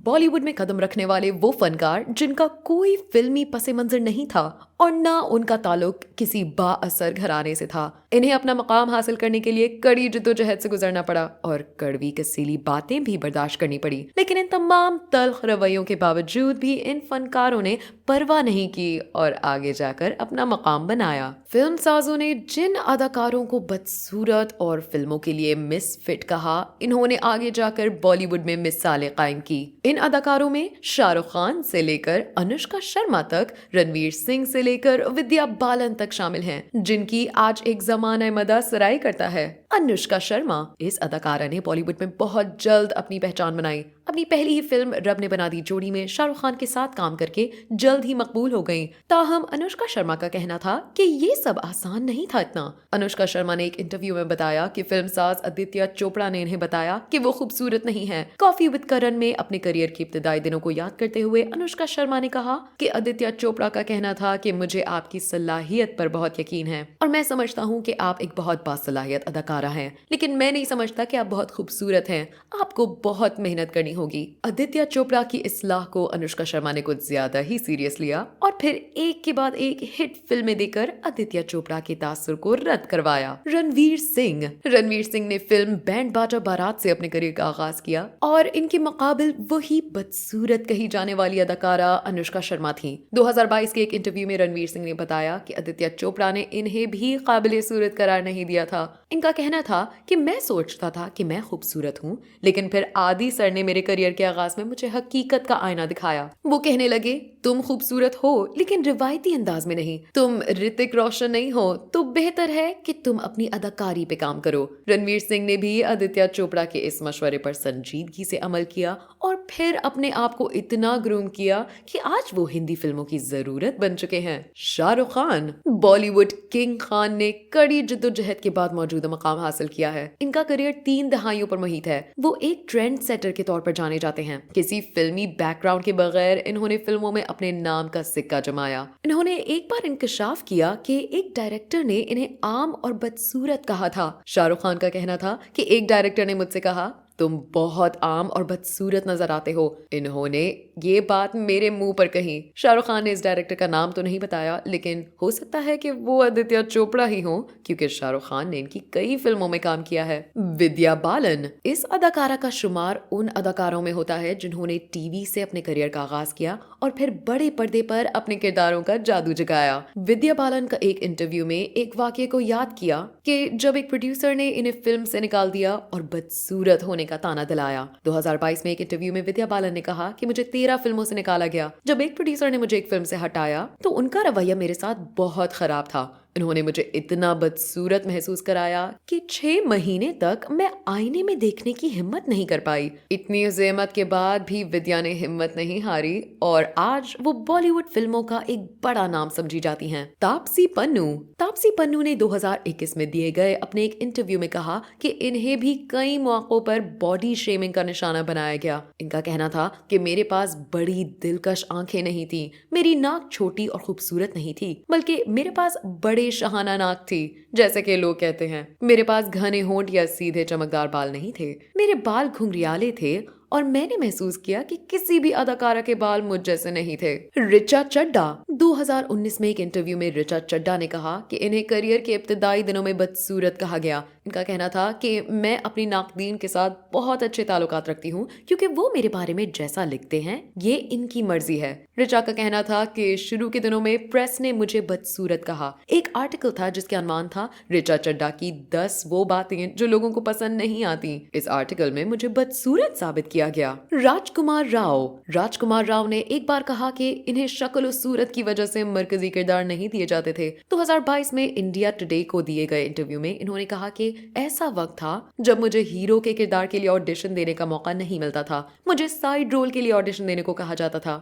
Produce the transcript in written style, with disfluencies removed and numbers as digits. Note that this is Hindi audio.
बॉलीवुड में कदम रखने वाले वो फनकार जिनका कोई फिल्मी पस मंजर नहीं था और ना उनका ताल्लुक किसी बाअसर घराने से था, इन्हें अपना मकाम हासिल करने के लिए कड़ी जद्दोजहद से गुजरना पड़ा और कड़वी कसीली बातें भी बर्दाश्त करनी पड़ी। लेकिन इन तमाम तल्ख रवैयों के बावजूद भी इन फनकारों ने परवाह नहीं की और आगे जाकर अपना मकाम बनाया। फिल्म साजों ने जिन अदाकारों को बदसूरत और फिल्मों के लिए मिसफिट कहा, इन्होंने आगे जाकर बॉलीवुड में मिसालें कायम की। इन अदाकारों में शाहरुख खान से लेकर अनुष्का शर्मा तक, रणवीर सिंह से लेकर विद्या बालन तक शामिल हैं, जिनकी आज एक जमाना मदा सराय करता है। अनुष्का शर्मा इस अदाकारा ने बॉलीवुड में बहुत जल्द अपनी पहचान बनाई। अपनी पहली ही फिल्म रब ने बना दी जोड़ी में शाहरुख खान के साथ काम करके जल्द ही मकबूल हो गईं। ताहम अनुष्का शर्मा का कहना था कि ये सब आसान नहीं था इतना। अनुष्का शर्मा ने एक इंटरव्यू में बताया कि फिल्मसाज आदित्य चोपड़ा ने इन्हें बताया कि वो खूबसूरत नहीं है। कॉफी विद करण में अपने करियर के इब्तिदाई दिनों को याद करते हुए अनुष्का शर्मा ने कहा कि आदित्य चोपड़ा का कहना था कि मुझे आपकी सलाहियत पर बहुत यकीन है और मैं समझता हूँ कि आप एक बहुत बासलाहियत अदाकारा हैं, लेकिन मैं नहीं समझता कि आप बहुत खूबसूरत हैं, आपको बहुत मेहनत करनी होगी। आदित्य चोपड़ा की इस्लाह को अनुष्का शर्मा ने कुछ ज्यादा ही सीरियस लिया और फिर एक के बाद एक हिट फिल्में देकर आदित्य चोपड़ा के तासुर को रद्द करवाया। रणवीर सिंह ने फिल्म बैंड बाजा बारात से अपने करियर का आगाज किया और इनके मुकाबिल वही बदसूरत कही जाने वाली अदाकारा अनुष्का शर्मा थी। 2022 के एक इंटरव्यू में रणवीर सिंह ने बताया कि आदित्य चोपड़ा ने इन्हें भी काबिले सूरत करार नहीं दिया था। इनका कहना था कि मैं सोचता था कि मैं खूबसूरत हूँ, लेकिन फिर आदि सर ने मेरे करियर के आगाज में मुझे हकीकत का आईना दिखाया। वो कहने लगे, तुम खूबसूरत हो लेकिन रिवायती अंदाज में नहीं, तुम ऋतिक रोशन नहीं हो, तो बेहतर है कि तुम अपनी अदाकारी पे काम करो। रणवीर सिंह ने भी आदित्य चोपड़ा के इस मशवरे पर संजीदगी से अमल किया और फिर अपने आप को इतना ग्रूम किया कि आज वो हिंदी फिल्मों की जरूरत बन चुके हैं। शाहरुख खान, बॉलीवुड किंग खान ने कड़ी जद्दोजहद के बाद मौजूदा मकाम हासिल किया है। इनका करियर 3 दहाइयों पर मुहित है। वो एक ट्रेंड सेटर के तौर पर जाने जाते हैं। किसी फिल्मी बैकग्राउंड के बगैर इन्होंने फिल्मों में अपने नाम का सिक्का जमाया। इन्होंने एक बार इंकशाफ किया कि एक डायरेक्टर ने इन्हें आम और बदसूरत कहा था। शाहरुख खान का कहना था कि एक डायरेक्टर ने मुझसे कहा, तुम बहुत आम और बदसूरत नजर आते हो। इन्होंने ये बात मेरे मुंह पर कही। शाहरुख खान ने इस डायरेक्टर का नाम तो नहीं बताया, लेकिन हो सकता है कि वो आदित्य चोपड़ा ही हो, क्योंकि शाहरुख खान ने इनकी कई फिल्मों में काम किया है। विद्या बालन, इस अदाकारा का शुमार उन अदाकारों में होता है जिन्होंने टीवी से अपने करियर का आगाज किया और फिर बड़े पर्दे पर अपने किरदारों का जादू जगाया। विद्या बालन का एक इंटरव्यू में एक वाक्य को याद किया कि जब एक प्रोड्यूसर ने इन्हें फिल्म से निकाल दिया और बदसूरत होने का ताना दिलाया। 2022 में एक इंटरव्यू में विद्या बालन ने कहा कि मुझे 13 फिल्मों से निकाला गया। जब एक प्रोड्यूसर ने मुझे एक फिल्म से हटाया तो उनका रवैया मेरे साथ बहुत खराब था। उन्होंने मुझे इतना बदसूरत महसूस कराया कि 6 महीने तक मैं आईने में देखने की हिम्मत नहीं कर पाई। इतनी ज़हमत के बाद भी विद्या ने हिम्मत नहीं हारी और आज वो बॉलीवुड फिल्मों का एक बड़ा नाम समझी जाती हैं। तापसी पन्नू ने 2021 में दिए गए अपने एक इंटरव्यू में कहा कि इन्हें भी कई मौकों पर बॉडी शेमिंग का निशाना बनाया गया। इनका कहना था कि मेरे पास बड़ी दिलकश आंखें नहीं थी, मेरी नाक छोटी और खूबसूरत नहीं थी, बल्कि मेरे पास बड़े शहाना नाक थी, जैसे कि लोग कहते हैं। मेरे पास घने होंठ या सीधे चमकदार बाल नहीं थे, मेरे बाल घुंघरियाले थे और मैंने महसूस किया कि किसी भी अदाकारा के बाल मुझ जैसे नहीं थे। ऋचा चड्ढा, 2019 में एक इंटरव्यू में ऋचा चड्ढा ने कहा कि इन्हें करियर के इब्तिदाई दिनों में बदसूरत कहा गया। इनका कहना था कि मैं अपनी नाकदीन के साथ बहुत अच्छे ताल्लुकात रखती हूँ, क्योंकि वो मेरे बारे में जैसा लिखते हैं ये इनकी मर्जी है। ऋचा का कहना था कि शुरू के दिनों में प्रेस ने मुझे बदसूरत कहा। एक आर्टिकल था जिसके अनुमान था ऋचा चड्ढा की 10 वो बातें जो लोगों को पसंद नहीं आती। इस आर्टिकल में मुझे बदसूरत साबित किया गया। राजकुमार राव ने एक बार कहा कि इन्हें शक्ल और सूरत की वजह से मरकजी किरदार नहीं दिए जाते थे। 2022 में इंडिया टुडे को दिए गए इंटरव्यू में इन्होंने कहा कि ऐसा वक्त था जब मुझे हीरो के किरदार के लिए ऑडिशन देने का मौका नहीं मिलता था, मुझे साइड रोल के लिए ऑडिशन देने को कहा जाता था।